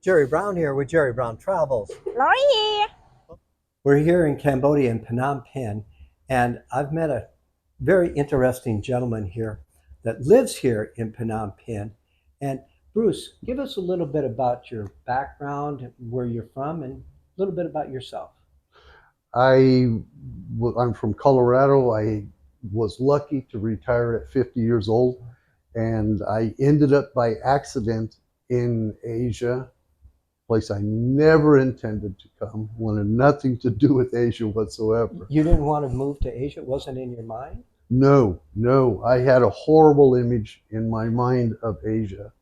Jerry Brown here with Jerry Brown Travels. Lori here. We're here in Cambodia in Phnom Penh, and I've met a very interesting gentleman here that lives here in Phnom Penh. And Bruce, give us a little bit about your background, where you're from, and a little bit about yourself. I'm from Colorado. I was lucky to retire at 50 years old, and I ended up by accident in Asia, place I never intended to come, wanted nothing to do with Asia whatsoever. You didn't want to move to Asia? It wasn't in your mind? No, no, I had a horrible image in my mind of Asia.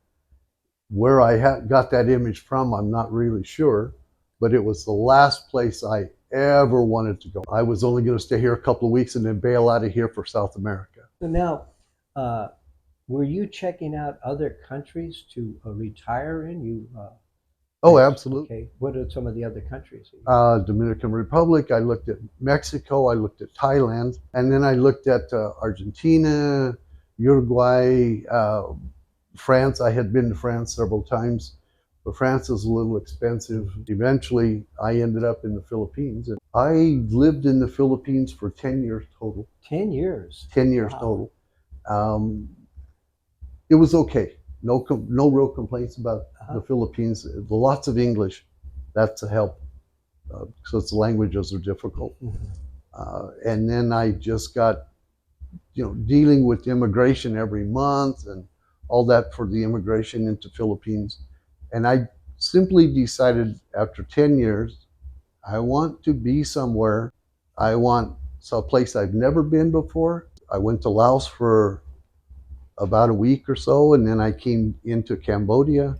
Where I got that image from, I'm not really sure, but it was the last place I ever wanted to go. I was only going to stay here a couple of weeks and then bail out of here for South America. So now, uh, were you checking out other countries to retire in? Oh, absolutely. Okay. What are some of the other countries? Dominican Republic, I looked at Mexico, I looked at Thailand, and then I looked at Argentina, Uruguay, France. I had been to France several times, but France is a little expensive. Eventually, I ended up in the Philippines. And I lived in the Philippines for 10 years total. 10 years. 10 years Wow. total. It was okay. No real complaints about the Philippines. Lots of English. That's a help. Because the languages are difficult. And then I just got, dealing with immigration every month and all that for the immigration into Philippines. And I simply decided after 10 years, I want to be somewhere. I want a place I've never been before. I went to Laos for about a week or so, and then I came into Cambodia,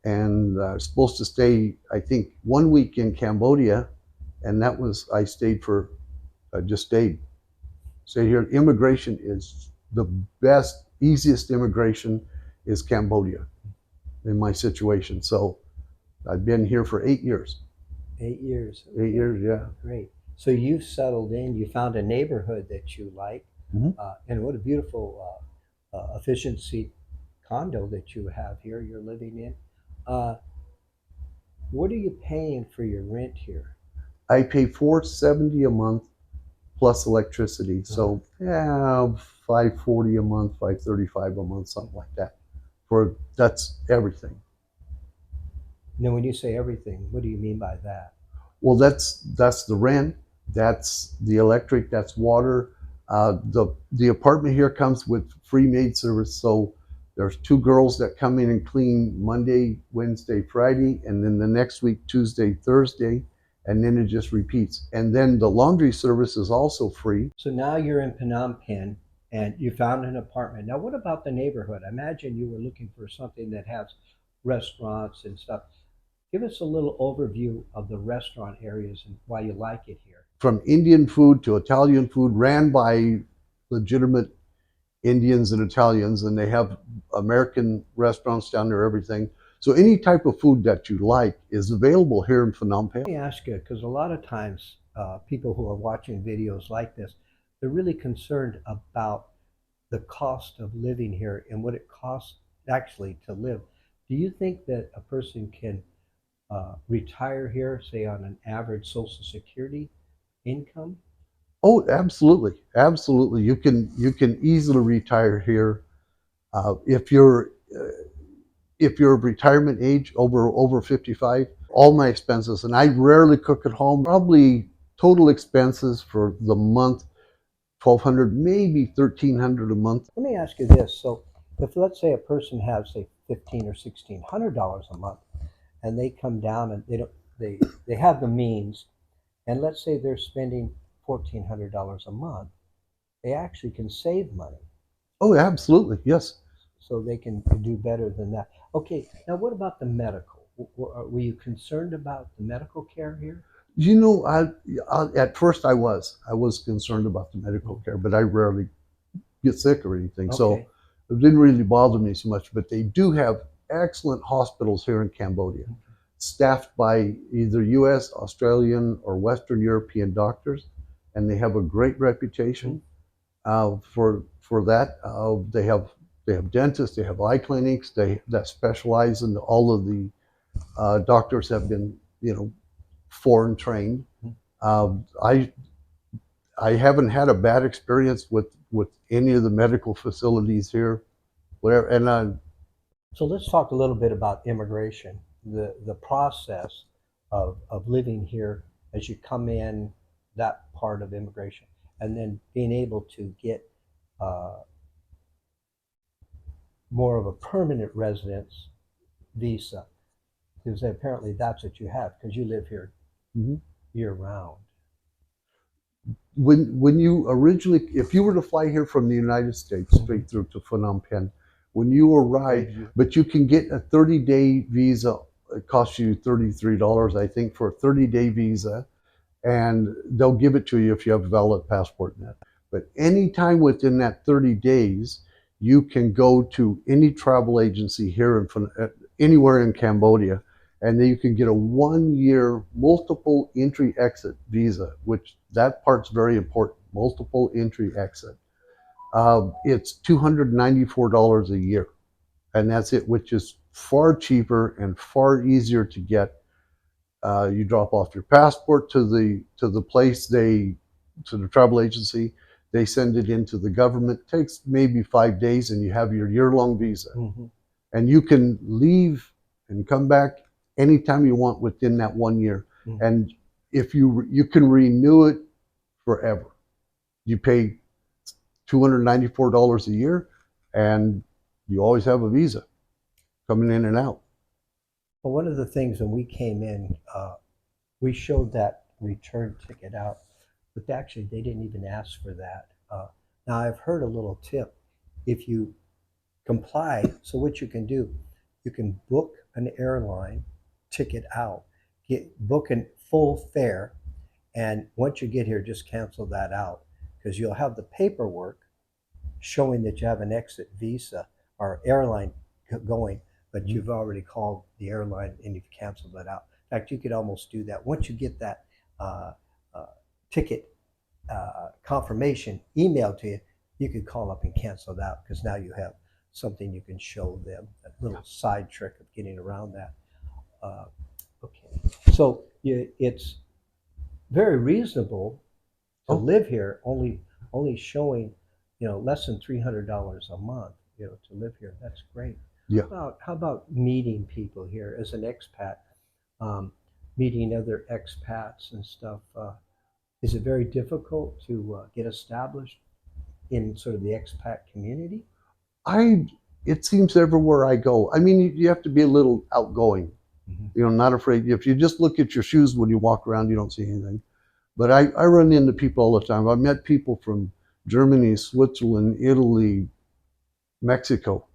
and I was supposed to stay, I think, 1 week in Cambodia, and I stayed I just stayed here. Immigration is the best, easiest immigration is Cambodia in my situation. So I've been here for 8 years. 8 years. 8 years, yeah. Great. So you've settled in, you found a neighborhood that you like, Mhm. And what a beautiful efficiency condo that you have here, you're living in. Uh, what are you paying for your rent here? I pay $470 a month plus electricity. So yeah, $540 a month, $535 a month, something like that. That's everything. Now, when you say everything, what do you mean by that? Well, that's the rent, that's the electric, that's water. The apartment here comes with free maid service. So there's 2 girls that come in and clean Monday, Wednesday, Friday, and then the next week, Tuesday, Thursday, and then it just repeats. And then the laundry service is also free. So now you're in Phnom Penh and you found an apartment. Now, what about the neighborhood? I imagine you were looking for something that has restaurants and stuff. Give us a little overview of the restaurant areas and why you like it here. From Indian food to Italian food, ran by legitimate Indians and Italians, and they have American restaurants down there, everything. So any type of food that you like is available here in Phnom Penh. Let me ask you, because a lot of times people who are watching videos like this, they're really concerned about the cost of living here and what it costs actually to live. Do you think that a person can retire here, say on an average Social Security income? Oh, absolutely, absolutely. You can easily retire here if you're of retirement age over 55. All my expenses, and I rarely cook at home. Probably total expenses for the month, 1,200, maybe 1,300 a month. Let me ask you this. So if let's say a person has say 15 or $1,600 a month and they come down and they have the means, and let's say they're spending $1,400 a month, they actually can save money. Oh, absolutely, yes. So they can do better than that. Okay, now what about the medical? Were you concerned about the medical care here? At first I was concerned about the medical care, but I rarely get sick or anything, so Okay. it didn't really bother me so much. But they do have excellent hospitals here in Cambodia, staffed by either U.S., Australian, or Western European doctors, and they have a great reputation for that. They have dentists, they have eye clinics, that specialize in all of the Doctors have been, foreign trained. I haven't had a bad experience with any of the medical facilities here, whatever. And So let's talk a little bit about immigration, the process of living here as you come in, that part of immigration, and then being able to get uh, more of a permanent residence visa, because apparently that's what you have, because you live here Mhm. year round. when you originally, if you were to fly here from the United States straight through to Phnom Penh, when you arrive, but you can get a 30-day visa. It costs you $33, I think, for a 30-day visa, and they'll give it to you if you have a valid passport in that. But anytime within that 30 days, you can go to any travel agency here anywhere in Cambodia, and then you can get a 1-year multiple entry exit visa, which that part's very important. Multiple entry exit. It's $294 a year, and that's it, which is far cheaper and far easier to get. You drop off your passport to the place to the travel agency. They send it into the government. It takes maybe 5 days, and you have your year-long visa. Mm-hmm. And you can leave and come back anytime you want within that 1 year. Mm-hmm. And if you can renew it forever. You pay $294 a year, and you always have a visa coming in and out. Well, one of the things when we came in, we showed that return ticket out, but actually they didn't even ask for that. Now I've heard a little tip. If you comply, so what you can do, you can book an airline ticket out, book a full fare, and once you get here, just cancel that out, because you'll have the paperwork showing that you have an exit visa or airline going, but you've already called the airline and you've canceled that out. In fact, you could almost do that once you get that uh, uh, ticket confirmation emailed to you. You could call up and cancel it out, because now you have something you can show them. A little side trick of getting around that. Uh, okay, so it's very reasonable to live here, only showing less than $300 a month, to live here. That's great. Yeah. How about meeting people here as an expat, meeting other expats and stuff? Is it very difficult to get established in sort of the expat community? It seems everywhere I go. I mean, you have to be a little outgoing. Mm-hmm. Not afraid. If you just look at your shoes when you walk around, you don't see anything. But I run into people all the time. I've met people from Germany, Switzerland, Italy, Mexico,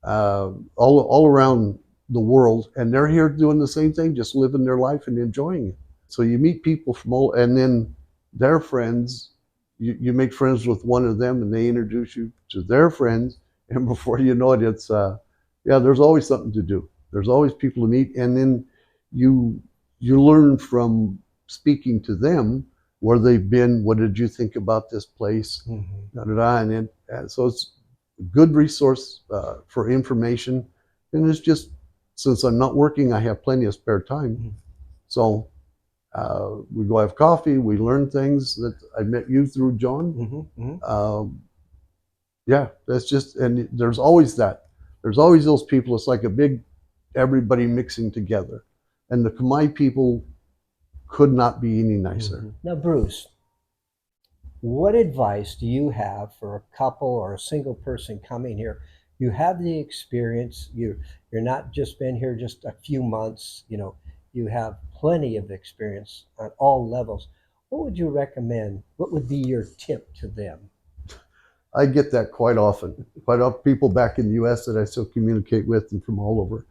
all around the world, and they're here doing the same thing, just living their life and enjoying it. So you meet people from all, and then their friends. You make friends with one of them, and they introduce you to their friends, and before you know it, it's yeah. There's always something to do. There's always people to meet, and then you learn from speaking to them where they've been. What did you think about this place? Mm-hmm. Da, da, da. And so it's a good resource for information. And it's just, since I'm not working, I have plenty of spare time. Mm-hmm. So we go have coffee. We learn things that I met you through, John. Mm-hmm. Mm-hmm. Yeah, that's just, and there's always that. There's always those people. It's like a big, everybody mixing together. And the Khmer people could not be any nicer. Mm-hmm. Now, Bruce, what advice do you have for a couple or a single person coming here? You have the experience. You're not just been here just a few months. You have plenty of experience on all levels. What would you recommend? What would be your tip to them? I get that quite often. Quite often, people back in the U.S. that I still communicate with and from all over.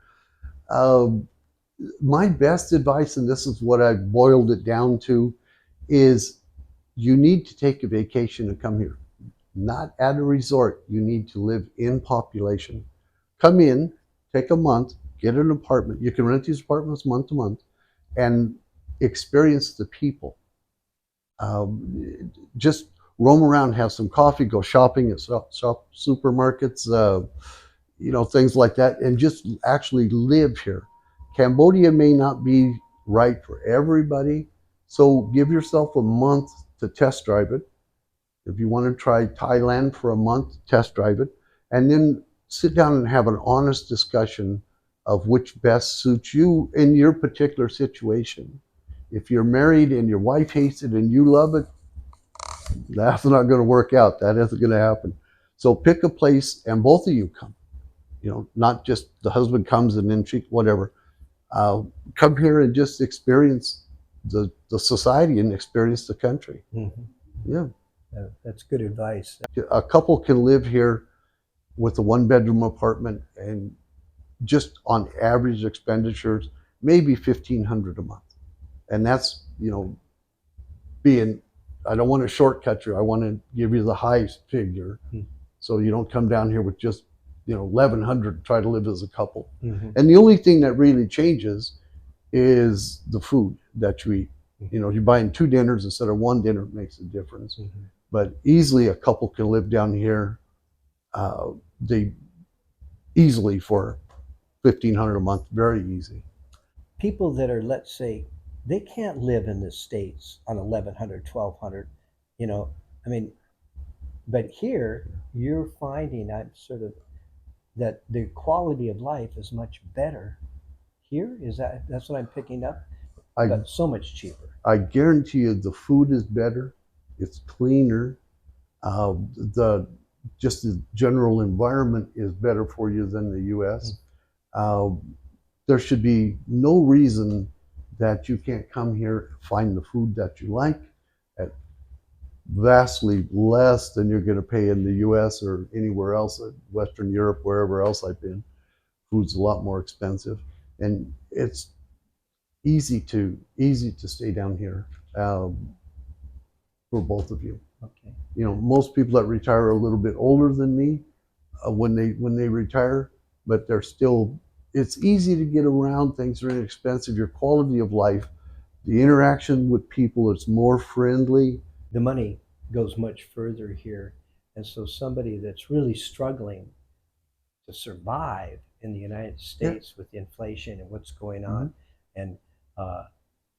My best advice, and this is what I boiled it down to, is you need to take a vacation and come here. Not at a resort. You need to live in population. Come in, take a month, get an apartment. You can rent these apartments month to month and experience the people. Just roam around, have some coffee, go shopping at supermarkets, things like that, and just actually live here. Cambodia may not be right for everybody, so give yourself a month to test drive it. If you want to try Thailand for a month, test drive it, and then sit down and have an honest discussion of which best suits you in your particular situation. If you're married and your wife hates it and you love it, that's not going to work out. That isn't going to happen. So pick a place and both of you come. Not just the husband comes and then she, whatever. Come here and just experience the society and experience the country. Mm-hmm. Yeah. That's good advice. A couple can live here with a one-bedroom apartment and just on average expenditures, maybe $1,500 a month. And that's, being, I don't want to shortcut you. I want to give you the highest figure. Mm-hmm. So you don't come down here with just, 1,100, try to live as a couple. Mm-hmm. And the only thing that really changes is the food that you eat. You're buying 2 dinners instead of 1 dinner, makes a difference. Mm-hmm. But easily a couple can live down here. They easily for $1,500 a month, very easy. People that are, let's say, they can't live in the States on 1,100, 1,200, I mean, but here you're finding that the quality of life is much better here. That's what I'm picking up? But so much cheaper. I guarantee you the food is better, it's cleaner, the general environment is better for you than the U.S. There should be no reason that you can't come here, find the food that you like at vastly less than you're going to pay in the U.S. or anywhere else, Western Europe, wherever else I've been. Food's a lot more expensive, and it's easy to stay down here for both of you. Okay. Most people that retire are a little bit older than me when they retire, but they're still. It's easy to get around. Things are inexpensive. Your quality of life, the interaction with people is more friendly. The money goes much further here, and so somebody that's really struggling to survive in the United States with the inflation and what's going on, and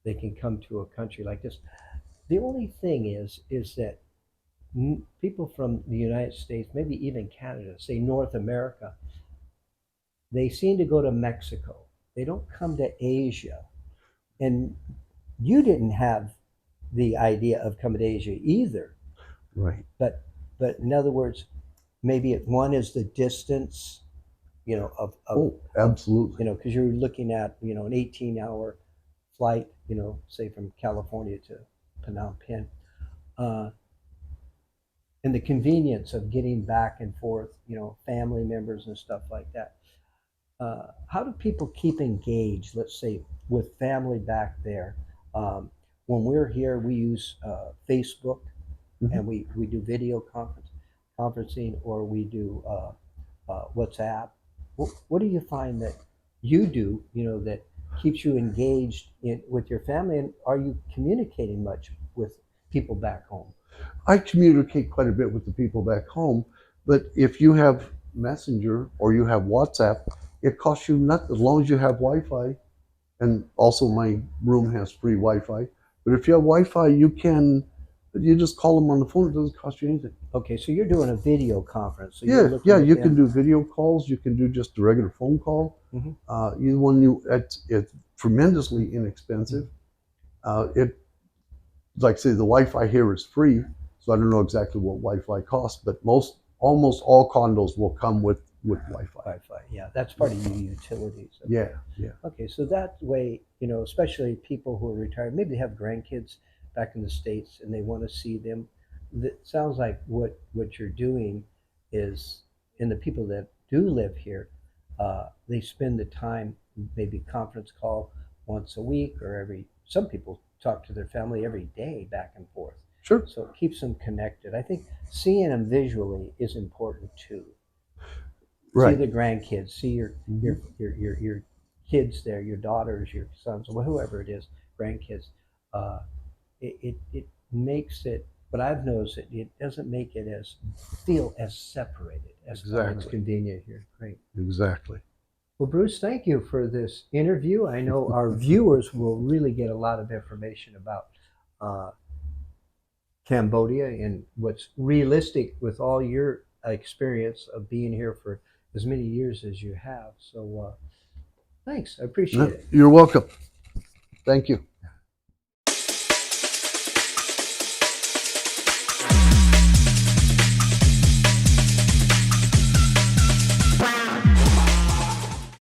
they can come to a country like this. The only thing is that people from the United States, maybe even Canada, say North America, they seem to go to Mexico. They don't come to Asia. And you didn't have the idea of coming to Asia either. Right. But in other words, maybe one is the distance, absolutely. Because you're looking at, an 18-hour flight, say from California to Phnom Penh. And the convenience of getting back and forth, family members and stuff like that. How do people keep engaged, let's say, with family back there? When we're here, we use Facebook, and we do video conferencing, or we do WhatsApp. What do you find that you do, that keeps you engaged with your family? And are you communicating much with people back home? I communicate quite a bit with the people back home, but if you have Messenger or you have WhatsApp, it costs you nothing as long as you have Wi-Fi. And also my room has free Wi-Fi. But if you have Wi-Fi, you just call them on the phone. It doesn't cost you anything. Okay, so you're doing a video conference. So you can do video calls. You can do just a regular phone call. Either one, it's tremendously inexpensive. Like I say, the Wi-Fi here is free, so I don't know exactly what Wi-Fi costs, but almost all condos will come with Wi-Fi. Wi-Fi, yeah, that's part of your utilities. Yeah. Okay, so that way, especially people who are retired, maybe they have grandkids back in the States and they want to see them. It sounds like what you're doing is, and the people that do live here, they spend the time, maybe conference call once a week, or some people talk to their family every day back and forth. Sure. So it keeps them connected. I think seeing them visually is important too. Right. See the grandkids, see your kids there, your daughters, your sons, or whoever it is, grandkids. It makes it, but I've noticed it doesn't make it feel as separated as it's convenient here. Great. Exactly. Well, Bruce, thank you for this interview. I know our viewers will really get a lot of information about uh, Cambodia and what's realistic with all your experience of being here for as many years as you have. So, thanks. I appreciate it. You're welcome. Thank you.